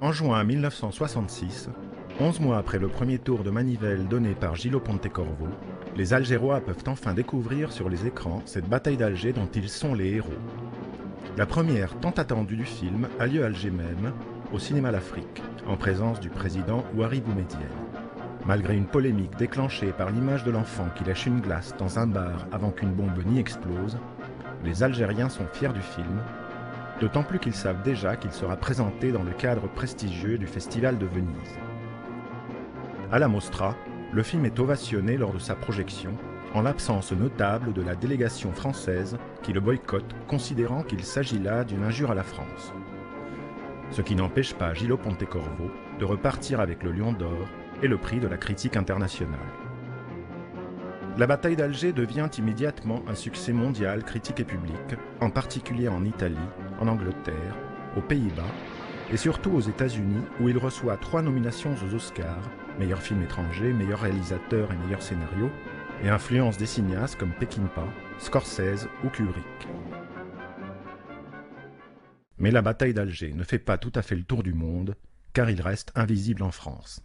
En juin 1966, 11 mois après le premier tour de manivelle donné par Gillo Pontecorvo, les Algérois peuvent enfin découvrir sur les écrans cette bataille d'Alger dont ils sont les héros. La première tant attendue du film a lieu à Alger même, au cinéma L'Afrique, en présence du président Houari Boumedienne. Malgré une polémique déclenchée par l'image de l'enfant qui lèche une glace dans un bar avant qu'une bombe n'y explose, les Algériens sont fiers du film, d'autant plus qu'ils savent déjà qu'il sera présenté dans le cadre prestigieux du Festival de Venise. À la Mostra, le film est ovationné lors de sa projection, en l'absence notable de la délégation française qui le boycotte, considérant qu'il s'agit là d'une injure à la France. Ce qui n'empêche pas Gillo Pontecorvo de repartir avec le Lion d'Or et le prix de la critique internationale. La bataille d'Alger devient immédiatement un succès mondial critique et public, en particulier en Italie, en Angleterre, aux Pays-Bas et surtout aux États-Unis où il reçoit 3 nominations aux Oscars, meilleur film étranger, meilleur réalisateur et meilleur scénario, et influence des cinéastes comme Peckinpah, Scorsese ou Kubrick. Mais la bataille d'Alger ne fait pas tout à fait le tour du monde, car il reste invisible en France.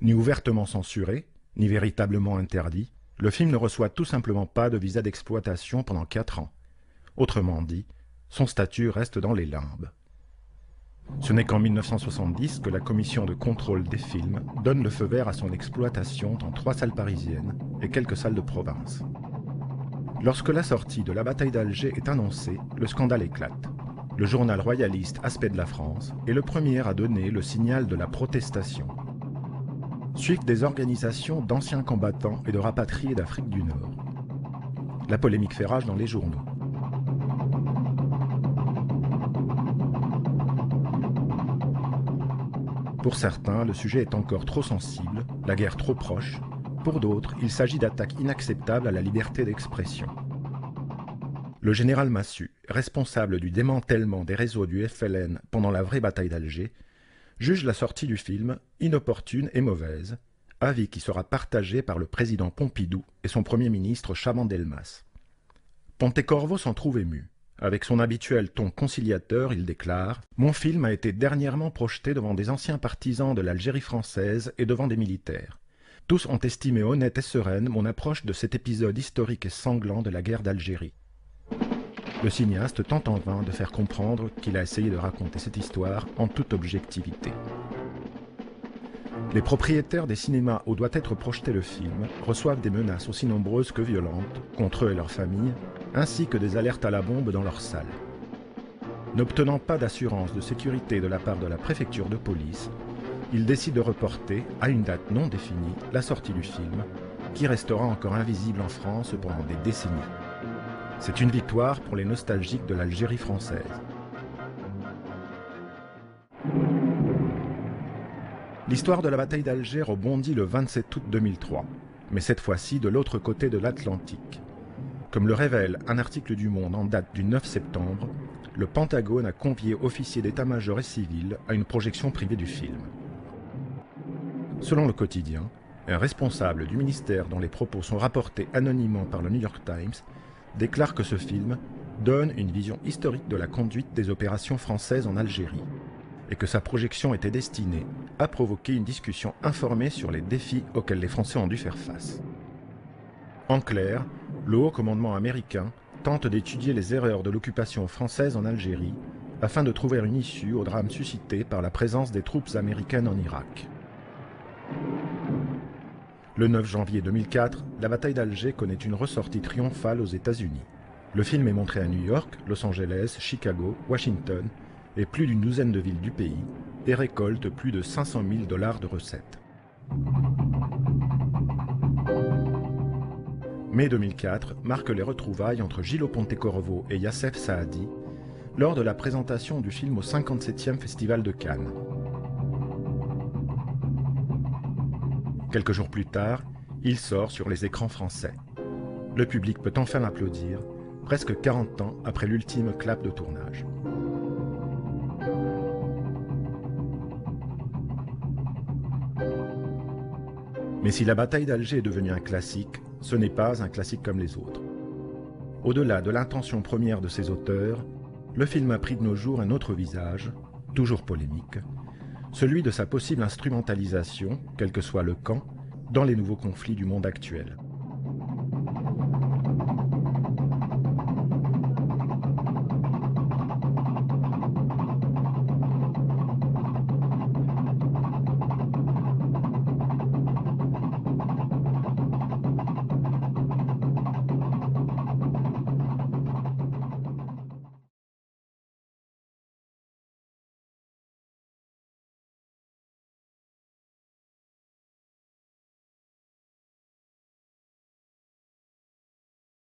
Ni ouvertement censuré, ni véritablement interdit, le film ne reçoit tout simplement pas de visa d'exploitation pendant 4 ans. Autrement dit, son statut reste dans les limbes. Ce n'est qu'en 1970 que la commission de contrôle des films donne le feu vert à son exploitation dans 3 salles parisiennes et quelques salles de province. Lorsque la sortie de la bataille d'Alger est annoncée, le scandale éclate. Le journal royaliste Aspect de la France est le premier à donner le signal de la protestation. Suivent des organisations d'anciens combattants et de rapatriés d'Afrique du Nord. La polémique fait rage dans les journaux. Pour certains, le sujet est encore trop sensible, la guerre trop proche. Pour d'autres, il s'agit d'attaques inacceptables à la liberté d'expression. Le général Massu, responsable du démantèlement des réseaux du FLN pendant la vraie bataille d'Alger, juge la sortie du film inopportune et mauvaise, avis qui sera partagé par le président Pompidou et son premier ministre Chaban-Delmas. Pontecorvo s'en trouve ému. Avec son habituel ton conciliateur, il déclare « Mon film a été dernièrement projeté devant des anciens partisans de l'Algérie française et devant des militaires. Tous ont estimé honnête et sereine mon approche de cet épisode historique et sanglant de la guerre d'Algérie. » Le cinéaste tente en vain de faire comprendre qu'il a essayé de raconter cette histoire en toute objectivité. Les propriétaires des cinémas où doit être projeté le film reçoivent des menaces aussi nombreuses que violentes contre eux et leurs familles, ainsi que des alertes à la bombe dans leurs salles. N'obtenant pas d'assurance de sécurité de la part de la préfecture de police, ils décident de reporter, à une date non définie, la sortie du film, qui restera encore invisible en France pendant des décennies. C'est une victoire pour les nostalgiques de l'Algérie française. L'histoire de la bataille d'Alger rebondit le 27 août 2003, mais cette fois-ci de l'autre côté de l'Atlantique. Comme le révèle un article du Monde en date du 9 septembre, le Pentagone a convié officiers d'état-major et civils à une projection privée du film. Selon le quotidien, un responsable du ministère dont les propos sont rapportés anonymement par le New York Times déclare que ce film donne une vision historique de la conduite des opérations françaises en Algérie et que sa projection était destinée à provoquer une discussion informée sur les défis auxquels les Français ont dû faire face. En clair, le haut commandement américain tente d'étudier les erreurs de l'occupation française en Algérie afin de trouver une issue au drame suscité par la présence des troupes américaines en Irak. Le 9 janvier 2004, la bataille d'Alger connaît une ressortie triomphale aux États-Unis. Le film est montré à New York, Los Angeles, Chicago, Washington et plus d'une douzaine de villes du pays et récolte plus de 500 000 $ de recettes. Mai 2004 marque les retrouvailles entre Gillo Pontecorvo et Youssef Saadi lors de la présentation du film au 57e Festival de Cannes. Quelques jours plus tard, il sort sur les écrans français. Le public peut enfin l'applaudir, presque 40 ans après l'ultime clap de tournage. Mais si la bataille d'Alger est devenue un classique, ce n'est pas un classique comme les autres. Au-delà de l'intention première de ses auteurs, le film a pris de nos jours un autre visage, toujours polémique, celui de sa possible instrumentalisation, quel que soit le camp, dans les nouveaux conflits du monde actuel.